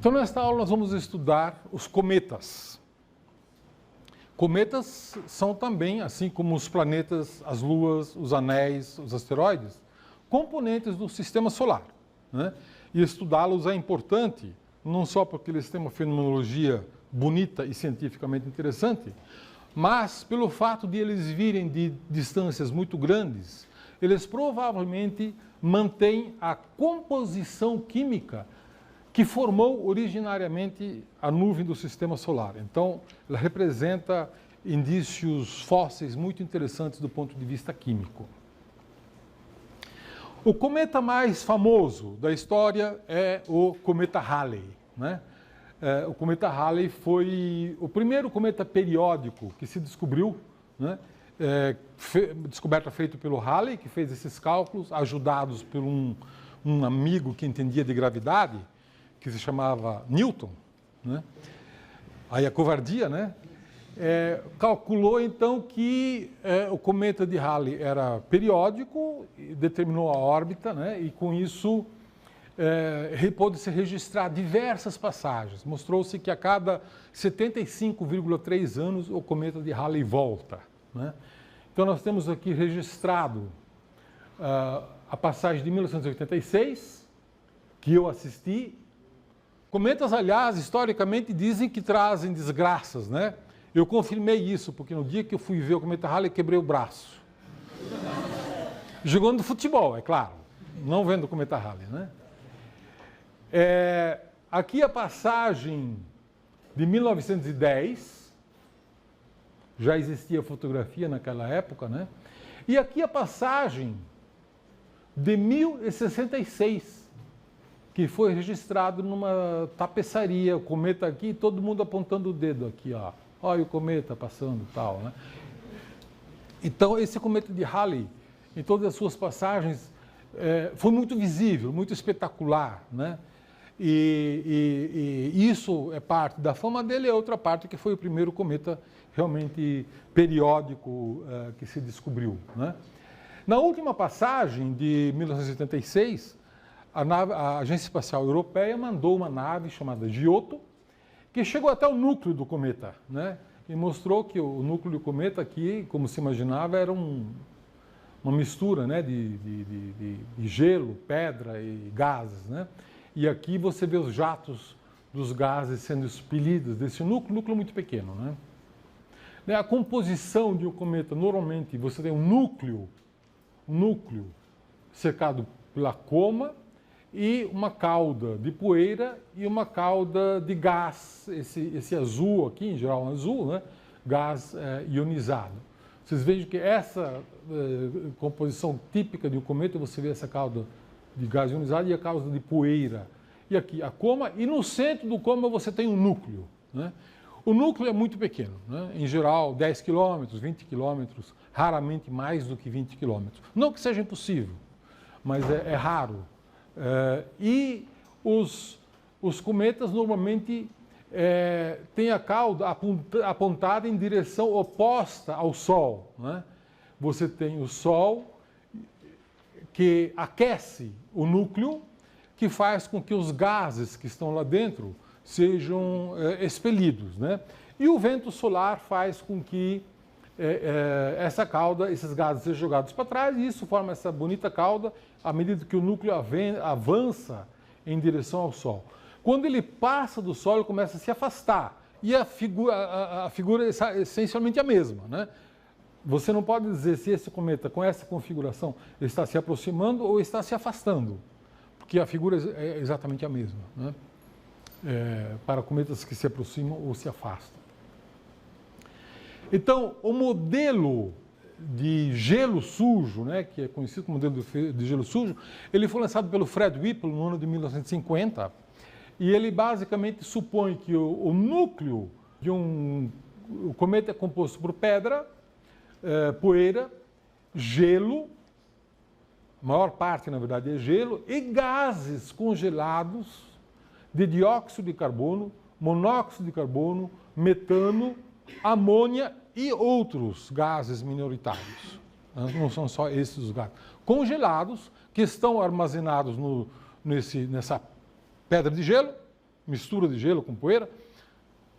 Então, nesta aula, nós vamos estudar os cometas. Cometas são também, assim como os planetas, as luas, os anéis, os asteroides, componentes do sistema solar, né? E estudá-los é importante, não só porque eles têm uma fenomenologia bonita e cientificamente interessante, mas pelo fato de eles virem de distâncias muito grandes, eles provavelmente mantêm a composição química que formou originariamente a nuvem do sistema solar. Então, ela representa indícios fósseis muito interessantes do ponto de vista químico. O cometa mais famoso da história é o cometa Halley, né? O cometa Halley foi o primeiro cometa periódico que se descobriu, né? Descoberta feita pelo Halley, que fez esses cálculos, ajudados por um amigo que entendia de gravidade, que se chamava Newton, né? Aí a covardia, né? Calculou então que o cometa de Halley era periódico, determinou a órbita, né? E com isso pôde-se registrar diversas passagens. Mostrou-se que a cada 75,3 anos o cometa de Halley volta, né? Então nós temos aqui registrado a passagem de 1986, que eu assisti. Cometas, aliás, historicamente dizem que trazem desgraças, né? Eu confirmei isso, porque no dia que eu fui ver o cometa Halley, quebrei o braço. Jogando futebol, é claro, não vendo o cometa Halley, né? Aqui a passagem de 1910, já existia fotografia naquela época, né? E aqui a passagem de 1066, que foi registrado numa tapeçaria, o cometa aqui, todo mundo apontando o dedo aqui, ó. Olha o cometa passando e tal, né? Então, esse cometa de Halley, em todas as suas passagens, foi muito visível, muito espetacular, né? E isso é parte da fama dele, é outra parte que foi o primeiro cometa realmente periódico que se descobriu, né? Na última passagem de 1986, a Agência Espacial Europeia mandou uma nave chamada Giotto, que chegou até o núcleo do cometa, né? E mostrou que o núcleo do cometa aqui, como se imaginava, era uma mistura, né, de gelo, pedra e gases, né? E aqui você vê os jatos dos gases sendo expelidos desse núcleo muito pequeno, né? A composição de um cometa, normalmente, você tem um núcleo cercado pela coma, e uma cauda de poeira e uma cauda de gás, esse azul aqui, em geral azul, né? Gás ionizado. Vocês vejam que essa composição típica de um cometa, você vê essa cauda de gás ionizado e a cauda de poeira. E aqui a coma, e no centro do coma você tem um núcleo, né? O núcleo é muito pequeno, né? Em geral 10 quilômetros, 20 quilômetros, raramente mais do que 20 quilômetros. Não que seja impossível, mas é raro. E os cometas normalmente têm a cauda apontada em direção oposta ao Sol, né? Você tem o Sol que aquece o núcleo, que faz com que os gases que estão lá dentro sejam expelidos, né? E o vento solar faz com que essa cauda, esses gases sejam jogados para trás, e isso forma essa bonita cauda à medida que o núcleo avança em direção ao Sol. Quando ele passa do Sol, ele começa a se afastar, e a figura é essencialmente a mesma, né? Você não pode dizer se esse cometa, com essa configuração, está se aproximando ou está se afastando, porque a figura é exatamente a mesma, né? Para cometas que se aproximam ou se afastam. Então, o modelo de gelo sujo, né, que é conhecido como modelo de gelo sujo, ele foi lançado pelo Fred Whipple no ano de 1950, e ele basicamente supõe que o núcleo de o cometa é composto por pedra, poeira, gelo, a maior parte, na verdade, é gelo, e gases congelados de dióxido de carbono, monóxido de carbono, metano, amônia e outros gases minoritários. Não são só esses os gases. Congelados, que estão armazenados nessa pedra de gelo, mistura de gelo com poeira,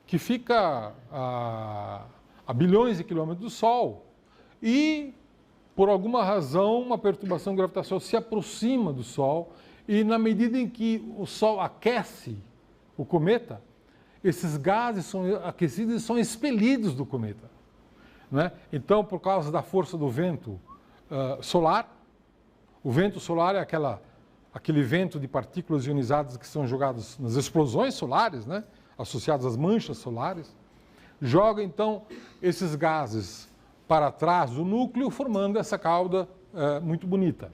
que fica a bilhões de quilômetros do Sol e, por alguma razão, uma perturbação gravitacional se aproxima do Sol e, na medida em que o Sol aquece o cometa, esses gases são aquecidos e são expelidos do cometa. Né? Então, por causa da força do vento solar, o vento solar é aquele vento de partículas ionizadas que são jogadas nas explosões solares, né? Associadas às manchas solares, joga então esses gases para trás do núcleo, formando essa cauda muito bonita.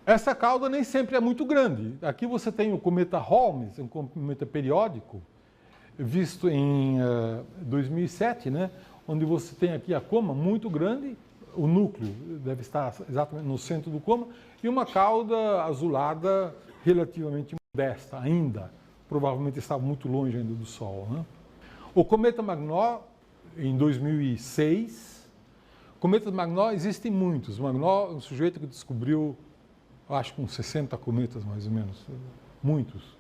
Essa cauda nem sempre é muito grande. Aqui você tem o cometa Holmes, um cometa periódico, visto em 2007, né? Onde você tem aqui a coma muito grande, o núcleo deve estar exatamente no centro do coma, e uma cauda azulada relativamente modesta ainda. Provavelmente estava muito longe ainda do Sol. Né? O cometa Magnó, em 2006, cometas Magnó existem muitos. Magnó é um sujeito que descobriu, acho que uns 60 cometas mais ou menos, muitos.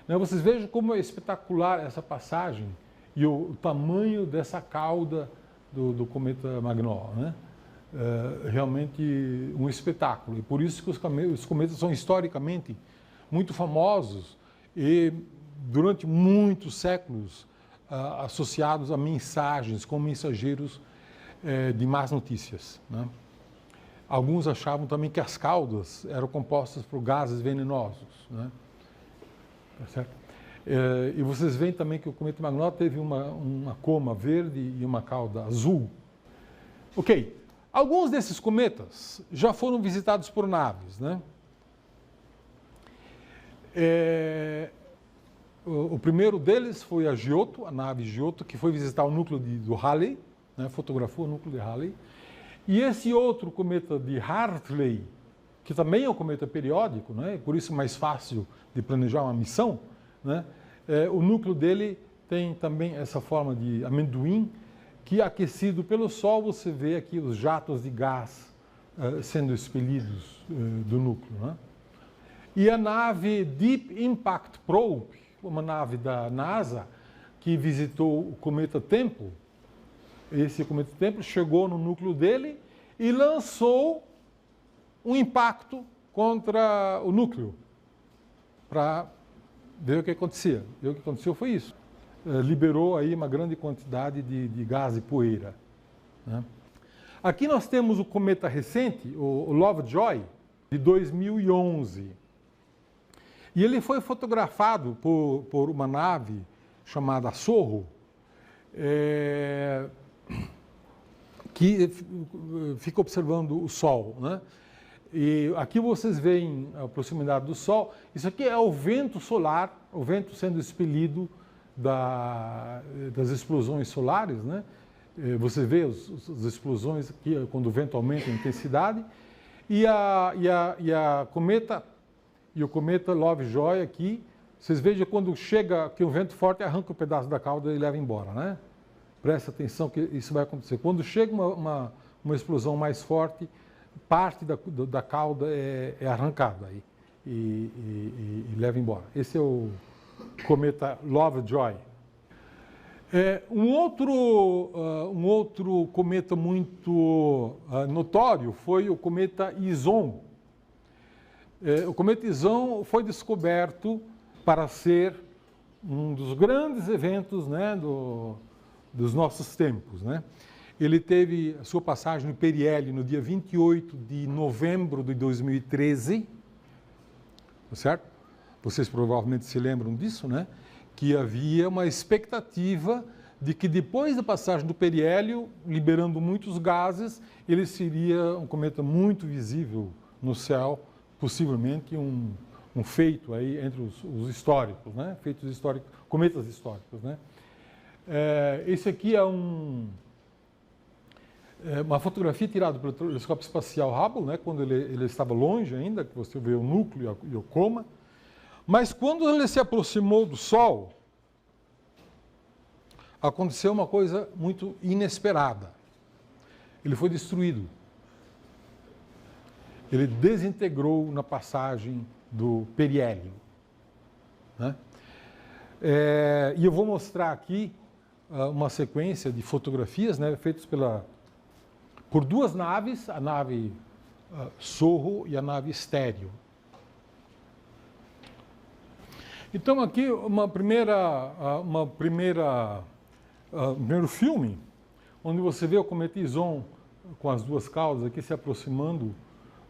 Vocês vejam como é espetacular essa passagem e o tamanho dessa cauda do cometa Magnó. Né? Realmente um espetáculo. E por isso que os cometas são historicamente muito famosos e durante muitos séculos associados a mensagens, como mensageiros de más notícias. Né? Alguns achavam também que as caudas eram compostas por gases venenosos. Né? Tá certo? E vocês veem também que o cometa Magnó teve uma coma verde e uma cauda azul. Ok, alguns desses cometas já foram visitados por naves. Né? O primeiro deles foi a Giotto, a nave Giotto, que foi visitar o núcleo do Halley, né, fotografou o núcleo de Halley. E esse outro cometa de Hartley, que também é um cometa periódico, né, por isso é mais fácil de planejar uma missão, né, o núcleo dele tem também essa forma de amendoim, que aquecido pelo Sol você vê aqui os jatos de gás sendo expelidos do núcleo. Né. E a nave Deep Impact Probe, uma nave da NASA, que visitou o cometa Tempel. Esse cometa Tempel chegou no núcleo dele e lançou um impacto contra o núcleo para ver o que acontecia. E o que aconteceu foi isso. Liberou aí uma grande quantidade de gás e poeira. Né? Aqui nós temos o cometa recente, o Lovejoy, de 2011. E ele foi fotografado por uma nave chamada Sorro, que fica observando o Sol. Né? E aqui vocês veem a proximidade do Sol. Isso aqui é o vento solar, o vento sendo expelido das explosões solares. Né? Você vê as explosões aqui quando o vento aumenta a intensidade. E o cometa Lovejoy aqui, vocês vejam quando chega que o vento forte arranca um pedaço da cauda e leva embora, né? Presta atenção que isso vai acontecer. Quando chega uma explosão mais forte, parte da cauda é arrancada aí e leva embora. Esse é o cometa Lovejoy. Um outro cometa muito notório foi o cometa Ison. O cometa Ison foi descoberto para ser um dos grandes eventos, né, dos nossos tempos. Né? Ele teve a sua passagem no periélio no dia 28 de novembro de 2013, certo? Vocês provavelmente se lembram disso, né? Que havia uma expectativa de que depois da passagem do periélio, liberando muitos gases, ele seria um cometa muito visível no céu, possivelmente um feito aí entre os históricos, né? Feitos históricos, cometas históricos, né? Esse aqui é uma fotografia tirada pelo telescópio espacial Hubble, né? Quando ele estava longe ainda, que você vê o núcleo e o coma. Mas quando ele se aproximou do Sol, aconteceu uma coisa muito inesperada. Ele foi destruído. Ele desintegrou na passagem do periélio. Né? E eu vou mostrar aqui uma sequência de fotografias, né, feitas por duas naves, a nave Sorro e a nave Estéreo. Então aqui um primeiro filme, onde você vê o cometa Ison com as duas caudas aqui se aproximando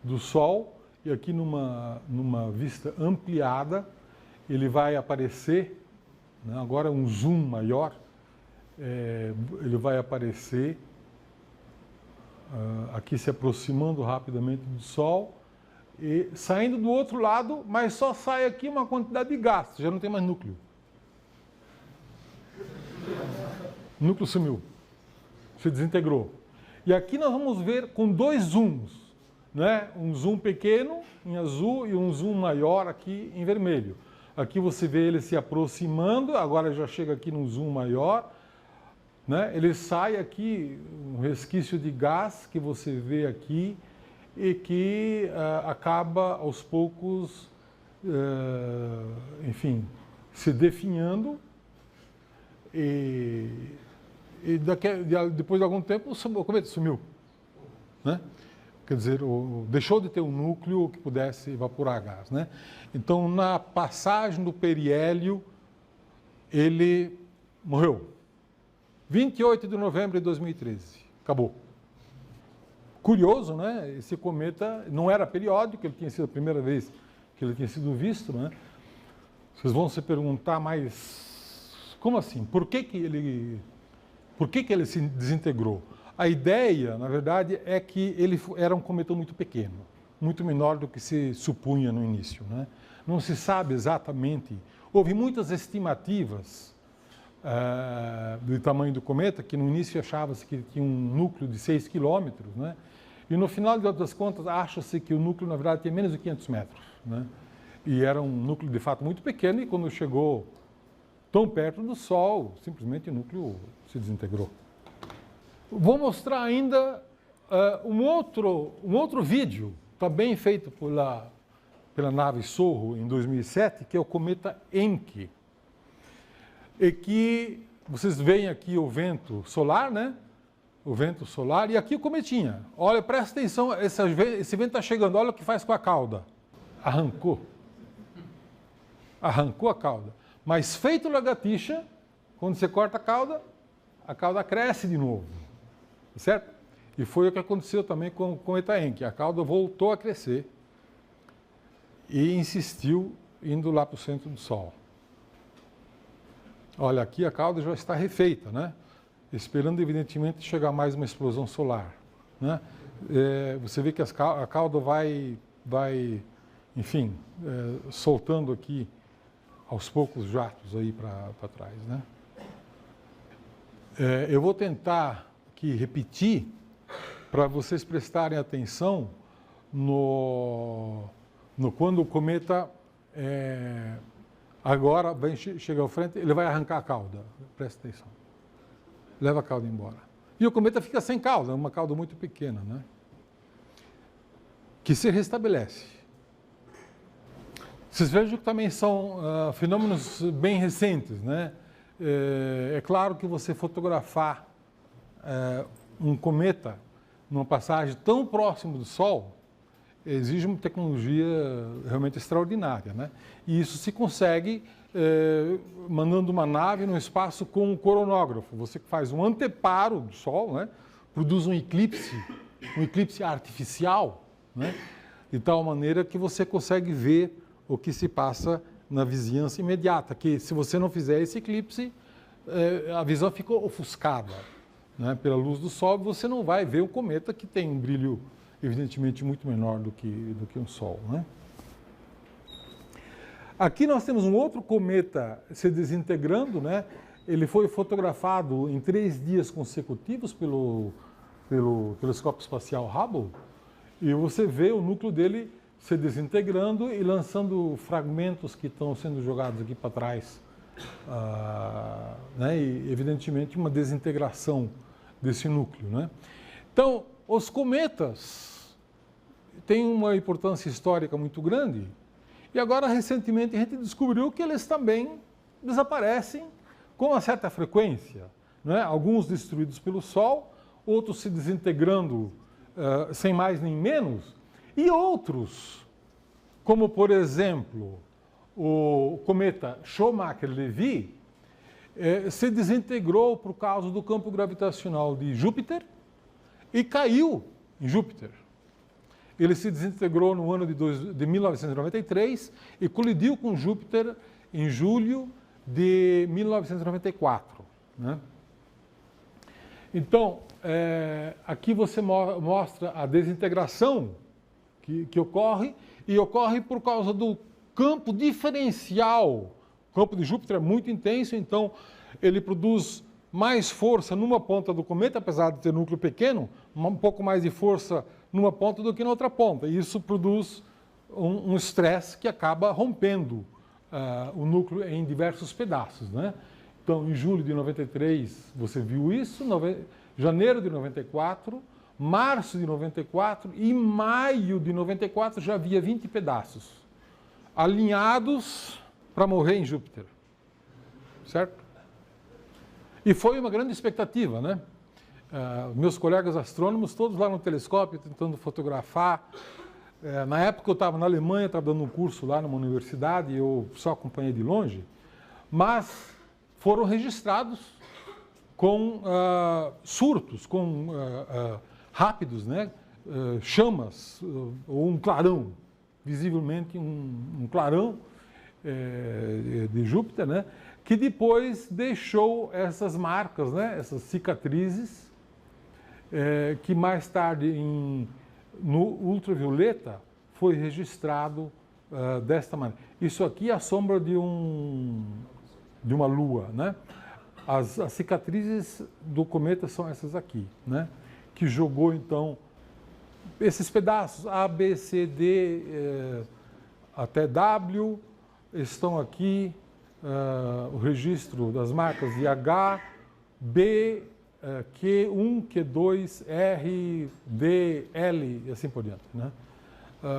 do Sol, e aqui numa vista ampliada, ele vai aparecer, né, agora um zoom maior, ele vai aparecer aqui se aproximando rapidamente do Sol, e saindo do outro lado, mas só sai aqui uma quantidade de gás, já não tem mais núcleo. O núcleo sumiu, se desintegrou. E aqui nós vamos ver com dois zooms, né? Um zoom pequeno em azul e um zoom maior aqui em vermelho. Aqui você vê ele se aproximando, agora já chega aqui num zoom maior, né? Ele sai aqui, um resquício de gás que você vê aqui, e que acaba aos poucos, enfim, se definhando, e depois de algum tempo o cometa sumiu, né? Quer dizer, deixou de ter um núcleo que pudesse evaporar gás, né? Então, na passagem do periélio, ele morreu. 28 de novembro de 2013, acabou. Curioso, né? Esse cometa não era periódico, ele tinha sido a primeira vez que ele tinha sido visto, né? Vocês vão se perguntar, mas como assim? Por que ele se desintegrou? A ideia, na verdade, é que ele era um cometa muito pequeno, muito menor do que se supunha no início, né? Não se sabe exatamente. Houve muitas estimativas do tamanho do cometa, que no início achava-se que tinha um núcleo de 6 quilômetros, né? E no final das contas, acha-se que o núcleo, na verdade, tinha menos de 500 metros, né? E era um núcleo, de fato, muito pequeno, e quando chegou tão perto do Sol, simplesmente o núcleo se desintegrou. Vou mostrar ainda um outro vídeo, também feito pela nave Sorro em 2007, que é o cometa Encke. E que vocês veem aqui o vento solar, né? O vento solar, e aqui o cometinha. Olha, presta atenção, esse vento está chegando, olha o que faz com a cauda. Arrancou a cauda. Mas feito lagartixa, quando você corta a cauda cresce de novo, certo? E foi o que aconteceu também com o cometa Encke. A cauda voltou a crescer e insistiu indo lá para o centro do Sol. Olha, aqui a cauda já está refeita, né? Esperando, evidentemente, chegar mais uma explosão solar, né? Você vê que a cauda vai enfim, soltando aqui aos poucos jatos aí para trás, né? Eu vou tentar aqui repetir para vocês prestarem atenção quando o cometa agora vai chegar ao frente, ele vai arrancar a cauda. Presta atenção. Leva a cauda embora. E o cometa fica sem cauda, uma cauda muito pequena, né? Que se restabelece. Vocês vejam que também são fenômenos bem recentes, né? É claro que você fotografar um cometa numa passagem tão próximo do Sol exige uma tecnologia realmente extraordinária, né? E isso se consegue mandando uma nave no espaço com um coronógrafo. Você faz um anteparo do Sol, né? Produz um eclipse artificial, né? De tal maneira que você consegue ver o que se passa na vizinhança imediata, que se você não fizer esse eclipse, a visão fica ofuscada, né? Pela luz do Sol, você não vai ver o cometa, que tem um brilho evidentemente muito menor do que um Sol, né? Aqui nós temos um outro cometa se desintegrando, né? Ele foi fotografado em 3 dias consecutivos pelo telescópio espacial Hubble, e você vê o núcleo dele se desintegrando e lançando fragmentos que estão sendo jogados aqui para trás, né? E evidentemente uma desintegração desse núcleo, né? Então, os cometas têm uma importância histórica muito grande, e agora recentemente a gente descobriu que eles também desaparecem com uma certa frequência, não é? Alguns destruídos pelo Sol, outros se desintegrando sem mais nem menos, e outros, como por exemplo o cometa Shoemaker-Levy, se desintegrou por causa do campo gravitacional de Júpiter e caiu em Júpiter. Ele se desintegrou no ano de 1993 e colidiu com Júpiter em julho de 1994. Né? Então, aqui você mostra a desintegração que ocorre, e ocorre por causa do campo diferencial. O campo de Júpiter é muito intenso, então ele produz mais força numa ponta do cometa, apesar de ter núcleo pequeno, um pouco mais de força numa ponta do que na outra ponta. E isso produz um estresse que acaba rompendo o núcleo em diversos pedaços, né? Então, em julho de 93, você viu isso, janeiro de 94, março de 94 e maio de 94 já havia 20 pedaços alinhados para morrer em Júpiter, certo? E foi uma grande expectativa, né? Meus colegas astrônomos, todos lá no telescópio, tentando fotografar. Na época eu estava na Alemanha, estava dando um curso lá numa universidade, eu só acompanhei de longe, mas foram registrados com surtos, com rápidos, né? Chamas, ou um clarão, visivelmente um clarão de Júpiter, né? Que depois deixou essas marcas, né? Essas cicatrizes, que mais tarde no ultravioleta foi registrado desta maneira. Isso aqui é a sombra de uma lua, né? As cicatrizes do cometa são essas aqui, né? Que jogou então esses pedaços A, B, C, D até W estão aqui. O registro das marcas de H, B, Q1, Q2, R, D, L e assim por diante, né?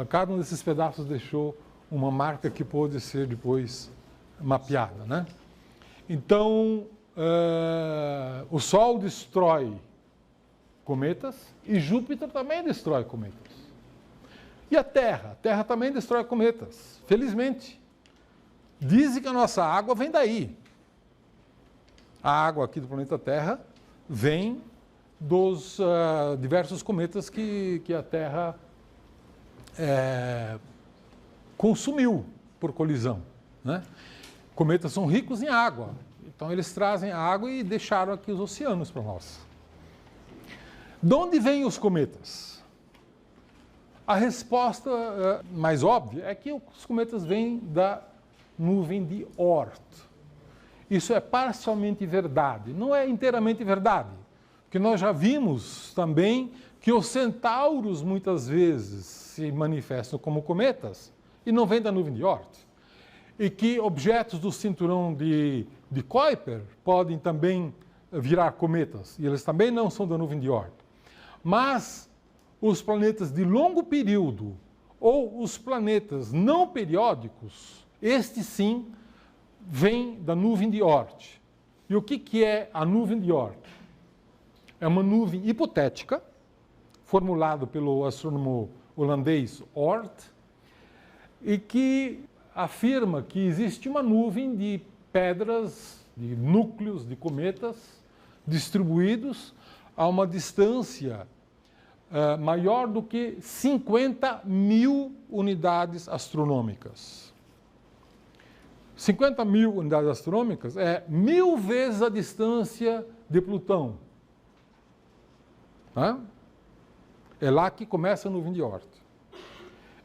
Cada um desses pedaços deixou uma marca que pôde ser depois mapeada, né? Então, o Sol destrói cometas e Júpiter também destrói cometas. E a Terra também destrói cometas, felizmente. Dizem que a nossa água vem daí. A água aqui do planeta Terra vem dos diversos cometas que a Terra consumiu por colisão, né? Cometas são ricos em água, então eles trazem a água e deixaram aqui os oceanos para nós. De onde vêm os cometas? A resposta mais óbvia é que os cometas vêm da nuvem de Oort. Isso é parcialmente verdade, não é inteiramente verdade, porque nós já vimos também que os centauros muitas vezes se manifestam como cometas e não vêm da nuvem de Oort, e que objetos do cinturão de Kuiper podem também virar cometas, e eles também não são da nuvem de Oort. Mas os planetas de longo período ou os planetas não periódicos, este sim, vem da nuvem de Oort. E o que é a nuvem de Oort? É uma nuvem hipotética, formulada pelo astrônomo holandês Oort, e que afirma que existe uma nuvem de pedras, de núcleos de cometas, distribuídos a uma distância maior do que 50.000 unidades astronômicas. 50.000 unidades astronômicas é 1000 vezes a distância de Plutão. É lá que começa a nuvem de Oort.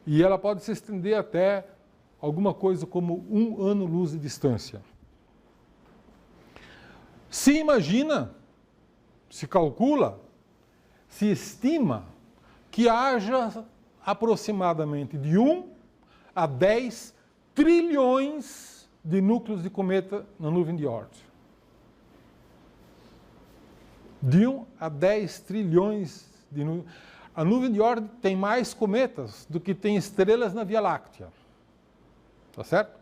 E ela pode se estender até alguma coisa como 1 ano-luz de distância. Se imagina, se calcula, se estima que haja aproximadamente de 1 a 10 trilhões de núcleos de cometa na nuvem de Oort. De 1 a 10 trilhões de núcleos. A nuvem de Oort tem mais cometas do que tem estrelas na Via Láctea. Tá certo?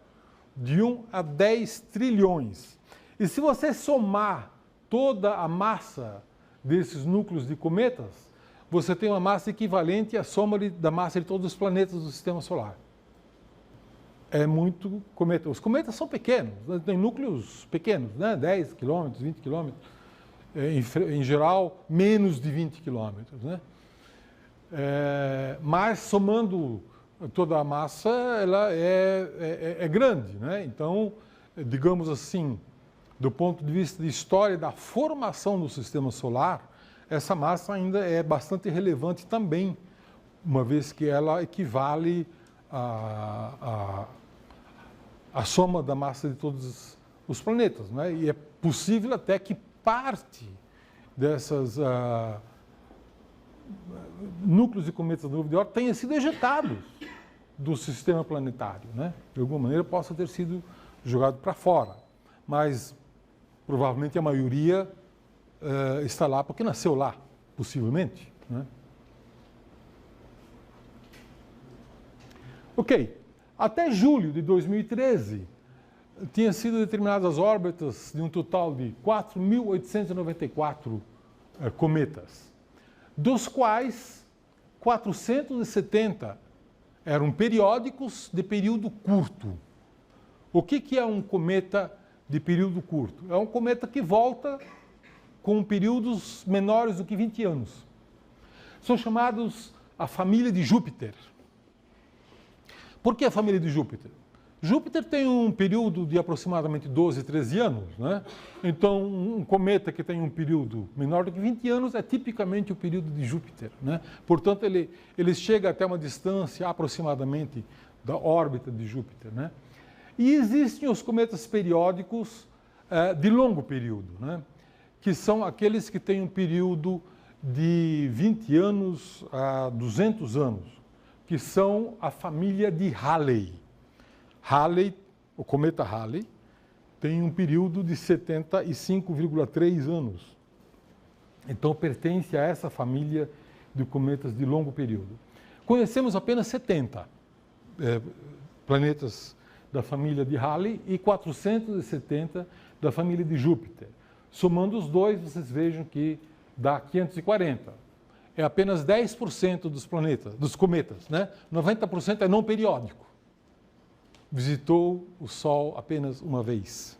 de 1 a 10 trilhões. E se você somar toda a massa desses núcleos de cometas, você tem uma massa equivalente à soma da massa de todos os planetas do Sistema Solar. É muito cometa. Os cometas são pequenos, têm núcleos pequenos, né? 10 quilômetros, 20 quilômetros. Em geral, menos de 20 quilômetros, né? Mas, somando toda a massa, ela é grande, né? Então, digamos assim, do ponto de vista de história da formação do Sistema Solar, essa massa ainda é bastante relevante também, uma vez que ela equivale à soma da massa de todos os planetas, né? E é possível até que parte dessas núcleos de cometas da nuvem de Oort tenha sido ejetados do sistema planetário, né? De alguma maneira possa ter sido jogado para fora, mas provavelmente a maioria está lá porque nasceu lá, possivelmente, né? Ok, até julho de 2013, tinham sido determinadas órbitas de um total de 4.894 cometas, dos quais 470 eram periódicos de período curto. O que é um cometa de período curto? É um cometa que volta com períodos menores do que 20 anos. São chamados a família de Júpiter. Por que a família de Júpiter? Júpiter tem um período de aproximadamente 12, 13 anos, né? Então, um cometa que tem um período menor do que 20 anos é tipicamente o período de Júpiter, né? Portanto, ele chega até uma distância aproximadamente da órbita de Júpiter, né? E existem os cometas periódicos de longo período, né? Que são aqueles que têm um período de 20 anos a 200 anos, que são a família de Halley. Halley, o cometa Halley, tem um período de 75,3 anos. Então, pertence a essa família de cometas de longo período. Conhecemos apenas 70 planetas da família de Halley e 470 da família de Júpiter. Somando os dois, vocês vejam que dá 540. É apenas 10% dos planetas, dos cometas, né? 90% é não periódico. Visitou o Sol apenas uma vez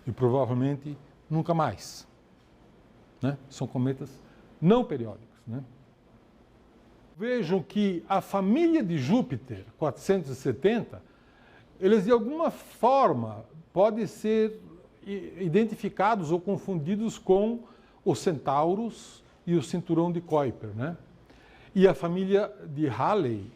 e provavelmente nunca mais, né? São cometas não periódicos, né? Vejam que a família de Júpiter, 470, eles de alguma forma podem ser identificados ou confundidos com os centauros e o cinturão de Kuiper, né? E a família de Halley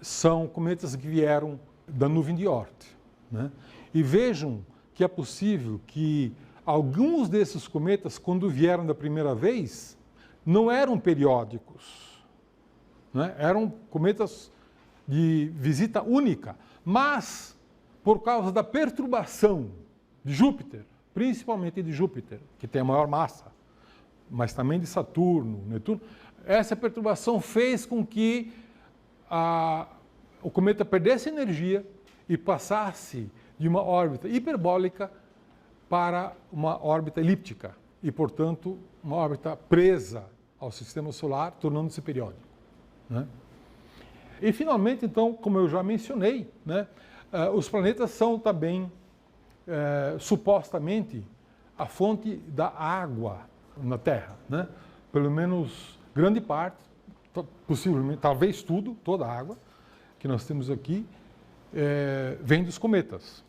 são cometas que vieram da nuvem de Oort, né? E vejam que é possível que alguns desses cometas, quando vieram da primeira vez, não eram periódicos, né? Eram cometas de visita única, mas por causa da perturbação de Júpiter, principalmente de Júpiter, que tem a maior massa, mas também de Saturno, Netuno, essa perturbação fez com que o cometa perdesse energia e passasse de uma órbita hiperbólica para uma órbita elíptica e, portanto, uma órbita presa ao sistema solar, tornando-se periódico, né? E, finalmente, então, como eu já mencionei, né, os planetas são também, supostamente, a fonte da água na Terra, né? Pelo menos grande parte, possivelmente, talvez tudo, toda a água que nós temos aqui, vem dos cometas.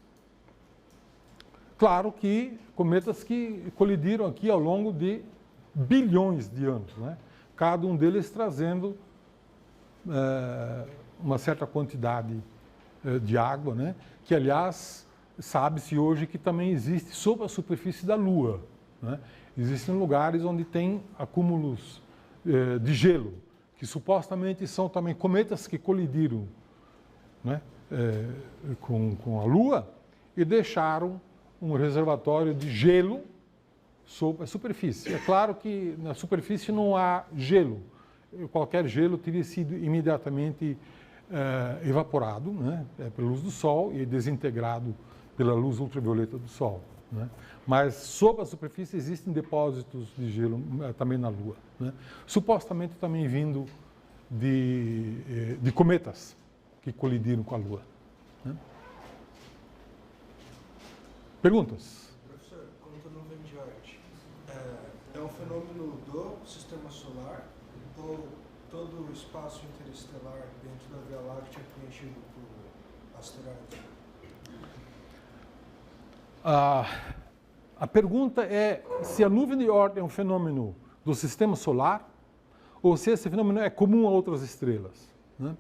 Claro que cometas que colidiram aqui ao longo de bilhões de anos, né? Cada um deles trazendo uma certa quantidade de água, né? Que, aliás, sabe-se hoje que também existe sob a superfície da Lua, né? Existem lugares onde tem acúmulos de gelo, que supostamente são também cometas que colidiram, né, com a Lua e deixaram um reservatório de gelo sob a superfície. É claro que na superfície não há gelo. Qualquer gelo teria sido imediatamente evaporado, né, pela luz do Sol e desintegrado pela luz ultravioleta do Sol, né? Mas sob a superfície existem depósitos de gelo também na Lua, né? Supostamente também vindo de cometas que colidiram com a Lua, né? Perguntas? Professor, quanto à nuvem de Oort, é um fenômeno do Sistema Solar ou todo o espaço interestelar dentro da Via Láctea é preenchido por asteroides? A pergunta é se a nuvem de Oort é um fenômeno do Sistema Solar ou se esse fenômeno é comum a outras estrelas, né?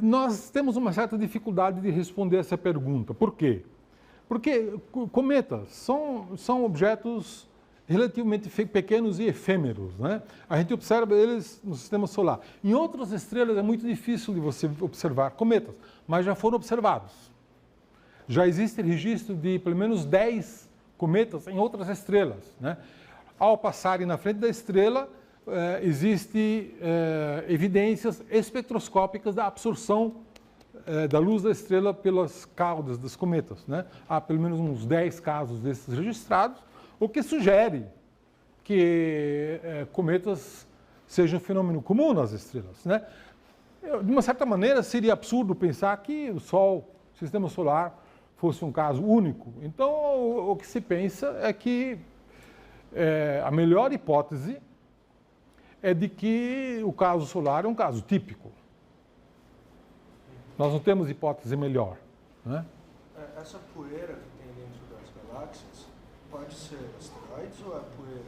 Nós temos uma certa dificuldade de responder essa pergunta. Por quê? Porque cometas são objetos relativamente pequenos e efêmeros, né? A gente observa eles no Sistema Solar. Em outras estrelas é muito difícil de você observar cometas, mas já foram observados. Já existe registro de pelo menos 10 cometas em outras estrelas, né? Ao passarem na frente da estrela, existem evidências espectroscópicas da absorção da luz da estrela pelas caudas dos cometas, né? Há pelo menos uns 10 casos desses registrados, o que sugere que cometas sejam um fenômeno comum nas estrelas, né? De uma certa maneira, seria absurdo pensar que o Sol, o Sistema Solar, fosse um caso único. Então, o que se pensa é que a melhor hipótese é de que o caso solar é um caso típico. Nós não temos hipótese melhor, né? Essa poeira que tem dentro das galáxias pode ser asteroides ou é poeira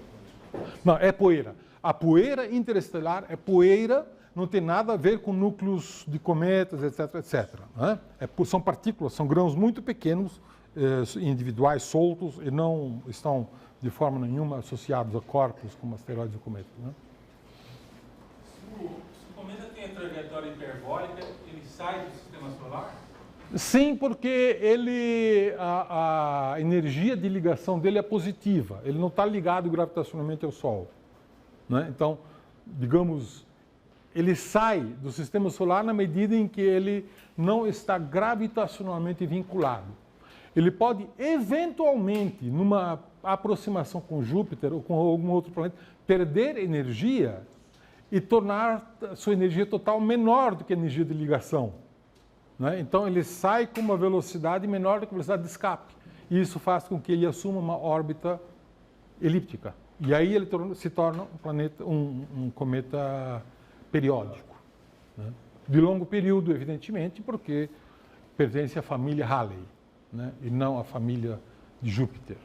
mesmo? Não, é poeira. A poeira interestelar é poeira, não tem nada a ver com núcleos de cometas, etc, etc, né? São partículas, são grãos muito pequenos, individuais, soltos, e não estão de forma nenhuma associados a corpos como asteroides e cometas, né? Se o cometa tem a trajetória hiperbólica, ele sai do Sistema Solar? Sim, porque a energia de ligação dele é positiva. Ele não está ligado gravitacionalmente ao Sol, né? Então, digamos, ele sai do Sistema Solar na medida em que ele não está gravitacionalmente vinculado. Ele pode, eventualmente, numa aproximação com Júpiter ou com algum outro planeta, perder energia e tornar a sua energia total menor do que a energia de ligação, né? Então, ele sai com uma velocidade menor do que a velocidade de escape. E isso faz com que ele assuma uma órbita elíptica. E aí ele se torna um cometa periódico, né? De longo período, evidentemente, porque pertence à família Halley, né? E não à família de Júpiter.